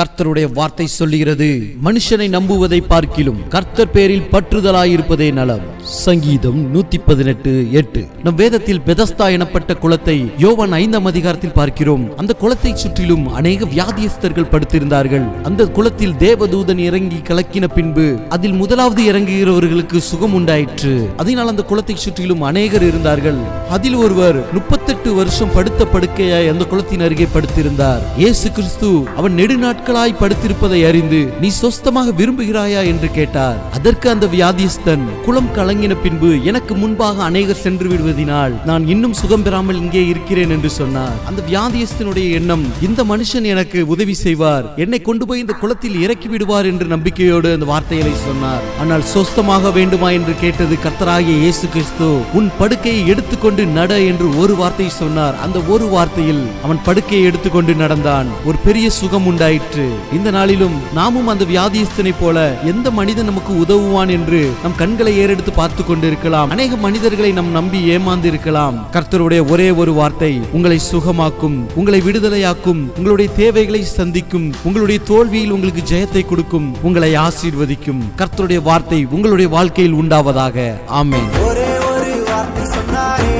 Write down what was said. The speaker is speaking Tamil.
கர்த்தருடைய வார்த்தை சொல்லுகிறது, மனுஷனை நம்புவதை பார்க்கிலும் கர்த்தர் பேரில் பற்றுதலாயிருப்பதே நலம். சங்கீதம் 118:8. நம் வேதத்தில் பெதஸ்தா எனப்பட்ட குளத்தை யோவான் 5ஆம் அதிகாரத்தில் பார்க்கிறோம். அந்த குளத்தை சுற்றிலும் அநேக வியாதியஸ்தர்கள் படுத்திருந்தார்கள். அந்த குளத்தில் தேவதூதன் இறங்கி கலக்கின பின்பு அதில் முதலாவது இறங்குகிறவர்களுக்கு சுகம் உண்டாயிற்று. அதனால் அந்த குளத்தை சுற்றிலும் அநேகர் இருந்தார்கள். அதில் ஒருவர் 38 வருஷம் படுத்த படுக்கையாய் அந்த குளத்தின் அருகே படுத்திருந்தார். இயேசு கிறிஸ்து அவன் நெடுநாட்களாய் படுத்திருப்பதை அறிந்து, நீ சொஸ்தமாக விரும்புகிறாயா என்று கேட்டார். அதற்கு அந்த வியாதியஸ்தன், குளம் கலங்கின பின்பு எனக்கு முன்பாக அநேகர் சென்று விடுவதினால் நான் இன்னும் சுகம் பெறாமல் இங்கே இருக்கிறேன் என்று சொன்னார். அந்த வியாதியஸ்தனுடைய எண்ணம், இந்த மனுஷன் எனக்கு உதவி செய்வார், என்னை கொண்டு போய் இந்த குளத்தில் இறக்கி விடுவார் என்று நம்பிக்கையோடு அந்த வார்த்தைகளை சொன்னார். ஆனால் சொஸ்தமாக வேண்டுமா என்று கேட்டது கர்த்தராகிய இயேசு கிறிஸ்து. உன் படுக்கையை எடுத்துக்கொண்டு நட என்று ஒரு வார்த்தை சொன்னார். அந்த ஒரு வார்த்தையில் அவன் படுக்கையை எடுத்துக்கொண்டு நடந்தான். ஒரு பெரிய சுகம் உண்டாயிற்று. இந்த நாளிலும் நாமும் அந்த வியாதியஸ்தனை போல எந்த மனிதன் நமக்கு உதவுவான் என்று நம் கண்களை ஏறெடுத்து பார்த்து கொண்டிருக்கலாம். அநேக மனிதர்களை நம் நம்பி ஏமாந்து இருக்கலாம். கர்த்தருடைய ஒரே ஒரு வார்த்தை உங்களை சுகமாக்கும், உங்களை விடுதலையாக்கும், உங்களுடைய தேவைகளை சந்திக்கும், உங்களுடைய தோல்வியில் உங்களுக்கு ஜெயத்தை கொடுக்கும், உங்களை ஆசீர்வதிக்கும். கர்த்தருடைய வார்த்தை உங்களுடைய வாழ்க்கையில் உண்டாவதாக. ஆமென். ஒரே ஒரு வார்த்தை சொன்னாரே,